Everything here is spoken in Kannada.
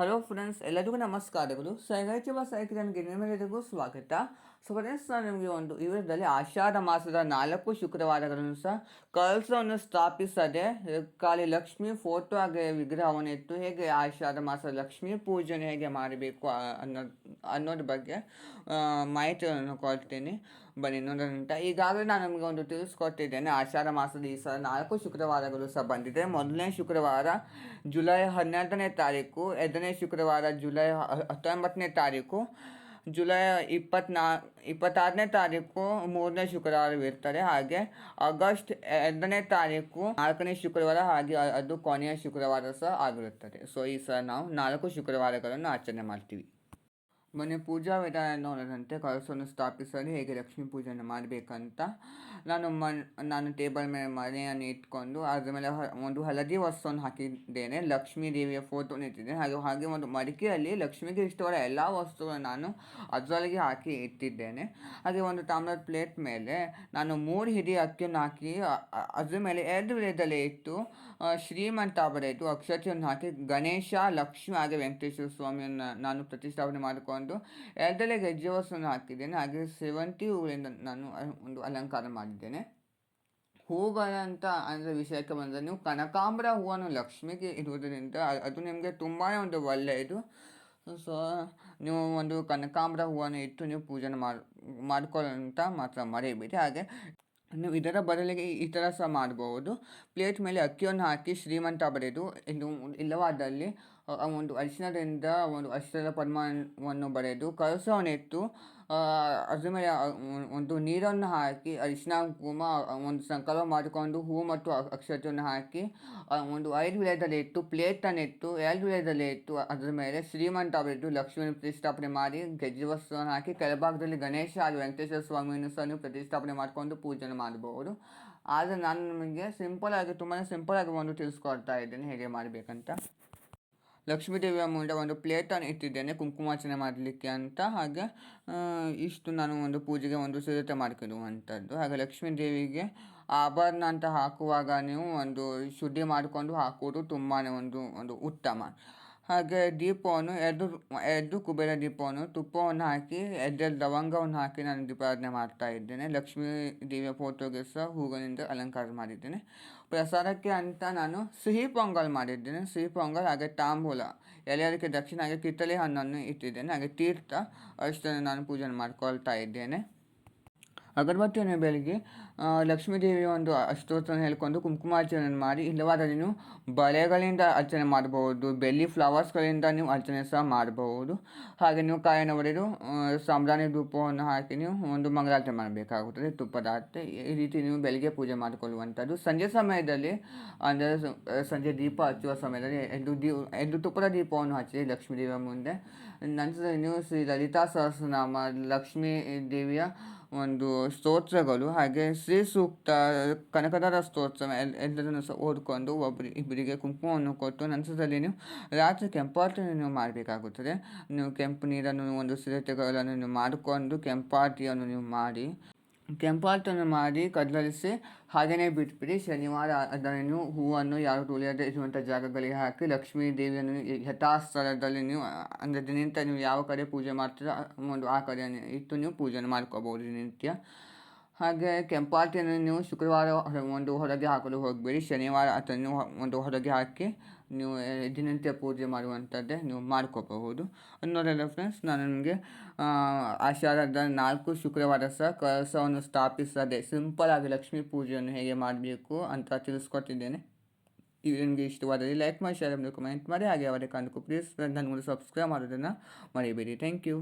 ಹಲೋ ಫ್ರೆಂಡ್ಸ್, ಎಲ್ಲರಿಗೂ ನಮಸ್ಕಾರಗಳು. ಸೈಗಾಯ್ತಿವ ಸೈಕಿರನ್ಗೆ ನಿಮ್ಮೆಲ್ಲರಿಗೂ ಸ್ವಾಗತ. ಸೊ ಫ್ರೆಂಡ್ಸ್, ನಾನು ನಿಮಗೆ ಒಂದು ವಿವರದಲ್ಲಿ ಆಷಾಢ ಮಾಸದ 4 ಶುಕ್ರವಾರಗಳನ್ನು ಸಹ ಕಳಸವನ್ನು ಸ್ಥಾಪಿಸದೆ ಖಾಲಿ ಲಕ್ಷ್ಮಿ ಫೋಟೋ ಹಾಗೆ ವಿಗ್ರಹವನ್ನು ಇಟ್ಟು ಹೇಗೆ ಆಷಾಢ ಮಾಸದ ಲಕ್ಷ್ಮೀ ಪೂಜನೆ ಹೇಗೆ ಮಾಡಬೇಕು ಅನ್ನೋದ್ರ ಬಗ್ಗೆ ಮಾಹಿತಿಯನ್ನು ಕೊಡ್ತೀನಿ. ಬನ್ನಿ ನೋಡೋಣ. ಈಗಾಗಲೇ ನಾನು ನಿಮಗೆ ಒಂದು ತಿಳಿಸ್ಕೊಟ್ಟಿದ್ದೇನೆ. ಆಷಾಢ ಮಾಸದ ಈ ಸಲ 4 ಶುಕ್ರವಾರಗಳು ಸಹ ಬಂದಿದೆ. ಮೊದಲನೇ ಶುಕ್ರವಾರ ಜುಲೈ 12ನೇ ತಾರೀಕು, ಎರಡನೇ ಶುಕ್ರವಾರ ಜುಲೈ 19ನೇ ತಾರೀಕು, ಜುಲೈ 26ನೇ ತಾರೀಕು ಮೂರನೇ ಶುಕ್ರವಾರವಿರ್ತಾರೆ. ಹಾಗೆ ಆಗಸ್ಟ್ 2ನೇ ತಾರೀಕು 4ನೇ ಶುಕ್ರವಾರ, ಹಾಗೆ ಅದು ಕೊನೆಯ ಶುಕ್ರವಾರ ಸಹ ಆಗಿರುತ್ತದೆ. ಸೊ ಈ ಸಲ ನಾವು 4 ಶುಕ್ರವಾರಗಳನ್ನು ಆಚರಣೆ ಮಾಡ್ತೀವಿ. ಮೊನ್ನೆ ಪೂಜಾ ವಿಧಾನ ನೋಡಿದಂತೆ ಕಳಸವನ್ನು ಸ್ಥಾಪಿಸಲು ಹೇಗೆ ಲಕ್ಷ್ಮೀ ಪೂಜೆಯನ್ನು ಮಾಡಬೇಕಂತ ನಾನು ಟೇಬಲ್ ಮೇಲೆ ಮನೆಯನ್ನು ಇಟ್ಕೊಂಡು ಅದ್ರ ಮೇಲೆ ಒಂದು ಹಳದಿ ವಸ್ತುವನ್ನು ಹಾಕಿದ್ದೇನೆ. ಲಕ್ಷ್ಮೀ ದೇವಿಯ ಫೋಟೋನ ಇಟ್ಟಿದ್ದೇನೆ. ಹಾಗೆ ಒಂದು ಮಡಿಕೆಯಲ್ಲಿ ಲಕ್ಷ್ಮಿಗೆ ಇಷ್ಟವಾದ ಎಲ್ಲ ವಸ್ತುಗಳನ್ನು ನಾನು ಅದರೊಳಗೆ ಹಾಕಿ ಇಟ್ಟಿದ್ದೇನೆ. ಹಾಗೆ ಒಂದು ತಾಮ್ರದ ಪ್ಲೇಟ್ ಮೇಲೆ ನಾನು 3 ಹಿಡಿ ಅಕ್ಕಿಯನ್ನು ಹಾಕಿ ಅದ್ರ ಮೇಲೆ 2 ವಿಳೆದೆಲೆ ಇಟ್ಟು ಶ್ರೀಮಂತ ಬರೆದು ಅಕ್ಷತೆಯನ್ನು ಹಾಕಿ ಗಣೇಶ, ಲಕ್ಷ್ಮಿ ಹಾಗೆ ವೆಂಕಟೇಶ್ವರ ಸ್ವಾಮಿಯನ್ನು ನಾನು ಪ್ರತಿಷ್ಠಾಪನೆ ಮಾಡಿಕೊಂಡು 2 ಗೆಜ್ಜೆ ವಸ್ತುವನ್ನು ಹಾಕಿದ್ದೇನೆ. ಹಾಗೆ ಸೇವಂತಿ ಹೂವಿನಿಂದ ನಾನು ಒಂದು ಅಲಂಕಾರ ಮಾಡಿದ್ದೇನೆ. ಹೂಗಳಂತ ಅಂದರೆ ವಿಷಯಕ್ಕೆ ಬಂದರೆ, ನೀವು ಕನಕಾಂಬರ ಹೂವನ್ನು ಲಕ್ಷ್ಮಿಗೆ ಇಡುವುದರಿಂದ ಅದು ನಿಮಗೆ ತುಂಬಾ ಒಂದು ಒಳ್ಳೆಯದು. ಸೊ ನೀವು ಒಂದು ಕನಕಾಂಬರ ಹೂವನ್ನು ಇಟ್ಟು ನೀವು ಪೂಜೆ ಮಾಡ್ಕೊಳ್ಳೋಂತ ಮಾತ್ರ ಮರೆಯಬೇಡಿ. ಹಾಗೆ ನೀವು ಇದರ ಬದಲಿಗೆ ಈ ಥರ ಸಹ ಮಾಡ್ಬೋದು. ಪ್ಲೇಟ್ ಮೇಲೆ ಅಕ್ಕಿಯನ್ನು ಹಾಕಿ ಶ್ರೀಮಂತ ಬರೆದು ಇಲ್ಲವಾದಲ್ಲಿ ಒಂದು ಅರಿಶಿಣದಿಂದ ಒಂದು ಅರಿಶಿಣದ ಪರಿಮಾಣವನ್ನು ಬರೆದು ಕಳಸವನ್ನು ಇಟ್ಟು ಅದ್ರ ಮೇಲೆ ಒಂದು ನೀರನ್ನು ಹಾಕಿ ಅರಿಶಿಣ ಕುಂಕುಮ ಒಂದು ಸಂಕಲ್ಪ ಮಾಡಿಕೊಂಡು ಹೂವು ಮತ್ತು ಅಕ್ಷತೆಯನ್ನು ಹಾಕಿ ಒಂದು 5 ವಿಳೆದೆಲೆ ಇಟ್ಟು ಪ್ಲೇಟನ್ನು ಇಟ್ಟು 2 ವಿಳೆದೆಲೆ ಇಟ್ಟು ಅದ್ರ ಮೇಲೆ ಶ್ರೀಮಂತ ಬರೆದು ಲಕ್ಷ್ಮಿಯನ್ನು ಪ್ರತಿಷ್ಠಾಪನೆ ಮಾಡಿ ಗೆಜ್ಜೆ ವಸ್ತುವನ್ನು ಹಾಕಿ ಕೆಳಭಾಗದಲ್ಲಿ ಗಣೇಶ ಹಾಗೂ ವೆಂಕಟೇಶ್ವರ ಸ್ವಾಮಿಯನ್ನು ಸಹ ನೀವು ಪ್ರತಿಷ್ಠಾಪನೆ ಮಾಡಿಕೊಂಡು ಪೂಜೆ ಮಾಡಬಹುದು. ಆದರೆ ನಾನು ನಿಮಗೆ ತುಂಬಾ ಸಿಂಪಲಾಗಿ ಒಂದು ತಿಳಿಸ್ಕೊಡ್ತಾ ಇದ್ದೇನೆ ಹೇಗೆ ಮಾಡಬೇಕಂತ. ಲಕ್ಷ್ಮೀ ದೇವಿಯ ಮುಂದೆ ಒಂದು ಪ್ಲೇಟನ್ನು ಇಟ್ಟಿದ್ದೇನೆ ಕುಂಕುಮಾರ್ಚನೆ ಮಾಡಲಿಕ್ಕೆ ಅಂತ. ಹಾಗೆ ಇಷ್ಟು ನಾನು ಒಂದು ಪೂಜೆಗೆ ಒಂದು ಸಿದ್ಧತೆ ಮಾಡ್ಕೊಳ್ಳುವಂಥದ್ದು. ಹಾಗೆ ಲಕ್ಷ್ಮೀ ದೇವಿಗೆ ಆಭರಣ ಅಂತ ಹಾಕುವಾಗ ನೀವು ಒಂದು ಶುದ್ಧಿ ಮಾಡಿಕೊಂಡು ಹಾಕುವುದು ತುಂಬಾ ಒಂದು ಉತ್ತಮ. ಹಾಗೆ ದೀಪವನ್ನು 2 ಕುಬೇರ ದೀಪವನ್ನು ತುಪ್ಪವನ್ನು ಹಾಕಿ 2 ಲವಂಗವನ್ನು ಹಾಕಿ ನಾನು ದೀಪಾರಾಧನೆ ಮಾಡ್ತಾ ಇದ್ದೇನೆ. ಲಕ್ಷ್ಮೀ ದೇವಿಯ ಫೋಟೋಗೆ ಸಹ ಹೂಗಳಿಂದ ಅಲಂಕಾರ ಮಾಡಿದ್ದೇನೆ. ಪ್ರಸಾದಕ್ಕೆ ಅಂತ ನಾನು ಸಿಹಿ ಪೊಂಗಲ್ ಮಾಡಿದ್ದೇನೆ. ಸಿಹಿ ಪೊಂಗಲ್ ಹಾಗೆ ತಾಂಬೂಲ, ಎಲೆಯಡಿಕೆ ದಕ್ಷಿಣ ಹಾಗೆ ಕಿತ್ತಳೆ ಹಣ್ಣನ್ನು ಇಟ್ಟಿದ್ದೇನೆ. ಹಾಗೆ ತೀರ್ಥ ಅಷ್ಟನ್ನು ನಾನು ಪೂಜೆ ಮಾಡ್ಕೊಳ್ತಾ ಇದ್ದೇನೆ. ಅಗರಬತ್ತಿಯನ್ನು ಬೆಳಗ್ಗೆ ಲಕ್ಷ್ಮೀ ದೇವಿಯ ಒಂದು ಅಷ್ಟೋತ್ತರವನ್ನು ಹೇಳ್ಕೊಂಡು ಕುಂಕುಮಾರ್ಚನೆಯನ್ನು ಮಾಡಿ, ಇಲ್ಲವಾದ ನೀವು ಬಳೆಗಳಿಂದ ಅರ್ಚನೆ ಮಾಡಬಹುದು, ಬೆಳ್ಳಿ ಫ್ಲವರ್ಸ್ಗಳಿಂದ ನೀವು ಅರ್ಚನೆ ಸಹ ಮಾಡಬಹುದು. ಹಾಗೆ ನೀವು ಕಾಯನ್ನು ಒಡೆದು ಸಾಂಬ್ರಾಣಿ ಧೂಪವನ್ನು ಹಾಕಿ ನೀವು ಒಂದು ಮಂಗಳಾರತಿ ಮಾಡಬೇಕಾಗುತ್ತದೆ, ತುಪ್ಪದ ಆರತಿ. ಈ ರೀತಿ ನೀವು ಬೆಳಗ್ಗೆ ಪೂಜೆ ಮಾಡಿಕೊಳ್ಳುವಂಥದ್ದು. ಸಂಜೆ ಸಮಯದಲ್ಲಿ ಅಂದರೆ ಸಂಜೆ ದೀಪ ಹಚ್ಚುವ ಸಮಯದಲ್ಲಿ 2 ತುಪ್ಪದ ದೀಪವನ್ನು ಹಚ್ಚಿ ಲಕ್ಷ್ಮೀ ದೇವಿಯ ಮುಂದೆ. ನಂತರ ನೀವು ಶ್ರೀ ಲಲಿತಾ ಸಹಸ್ರನಾಮ, ಲಕ್ಷ್ಮೀ ದೇವಿಯ ಒಂದು ಸ್ತೋತ್ರಗಳು ಹಾಗೆ ಶ್ರೀ ಸೂಕ್ತ, ಕನಕದಾರ ಸ್ತೋತ್ರ ಎಲ್ಲದನ್ನು ಸಹ ಓದ್ಕೊಂಡು ಇಬ್ಬರಿಗೆ ಕುಂಕುಮವನ್ನು ಕೊಟ್ಟು ನಂತರದಲ್ಲಿ ನೀವು ರಾತ್ರಿ ಕೆಂಪಾರತಿಯನ್ನು ನೀವು ಮಾಡಬೇಕಾಗುತ್ತದೆ. ನೀವು ಕೆಂಪು ನೀರನ್ನು ಒಂದು ಸಿದ್ಧತೆಗಳನ್ನು ನೀವು ಮಾಡಿಕೊಂಡು ಕೆಂಪಾರತಿಯನ್ನು ನೀವು ಮಾಡಿ ಕದಲಿಸಿ ಹಾಗೆಯೇ ಬಿಟ್ಬಿಡಿ. ಶನಿವಾರ ಅದನ್ನು ನೀವು ಹೂವನ್ನು ಯಾರು ತುಳಿಯದೇ ಇರುವಂಥ ಜಾಗಗಳಿಗೆ ಹಾಕಿ ಲಕ್ಷ್ಮೀ ದೇವಿಯನ್ನು ಯಥಾಸ್ಥಳದಲ್ಲಿ ನೀವು ಅಂದರೆ ದಿನನಿತ್ಯ ನೀವು ಯಾವ ಕಡೆ ಪೂಜೆ ಮಾಡ್ತೀರೋ ಆ ಕಡೆಯನ್ನು ಇಟ್ಟು ನೀವು ಪೂಜೆ ಮಾಡ್ಕೋಬೋದು ದಿನನಿತ್ಯ. ಹಾಗೆ ಕೆಂಪಾರತಿಯನ್ನು ನೀವು ಶುಕ್ರವಾರ ಒಂದು ಹೊರಗೆ ಹಾಕಲು ಹೋಗಬೇಡಿ. ಶನಿವಾರ ಅದನ್ನು ಒಂದು ಹೊರಗೆ ಹಾಕಿ ನೀವು ದಿನನಿತ್ಯ ಪೂಜೆ ಮಾಡುವಂಥದ್ದೇ ನೀವು ಮಾಡ್ಕೋಬಹುದು. ನೋಡಲ್ಲ ಫ್ರೆಂಡ್ಸ್, ನಾನು ನಿಮಗೆ ಆಷಾಢದ 4 ಶುಕ್ರವಾರ ಸಹ ಕಳಸವನ್ನು ಸ್ಥಾಪಿಸದೆ ಸಿಂಪಲಾಗಿ ಲಕ್ಷ್ಮೀ ಪೂಜೆಯನ್ನು ಹೇಗೆ ಮಾಡಬೇಕು ಅಂತ ತಿಳಿಸ್ಕೊಟ್ಟಿದ್ದೇನೆ. ಇದು ನಿಮಗೆ ಇಷ್ಟವಾದಲ್ಲಿ ಲೈಕ್ ಮಾಡಿ, ಶೇರ್ ಮಾಡಿ, ಕಮೆಂಟ್ ಮಾಡಿ. ಹಾಗೆ ಅವರೇ ಕಾರಣಕ್ಕೂ ಪ್ಲೀಸ್ ನನಗೆ ಸಬ್ಸ್ಕ್ರೈಬ್ ಮಾಡೋದನ್ನು ಮರಿಬೇಡಿ. Thank you.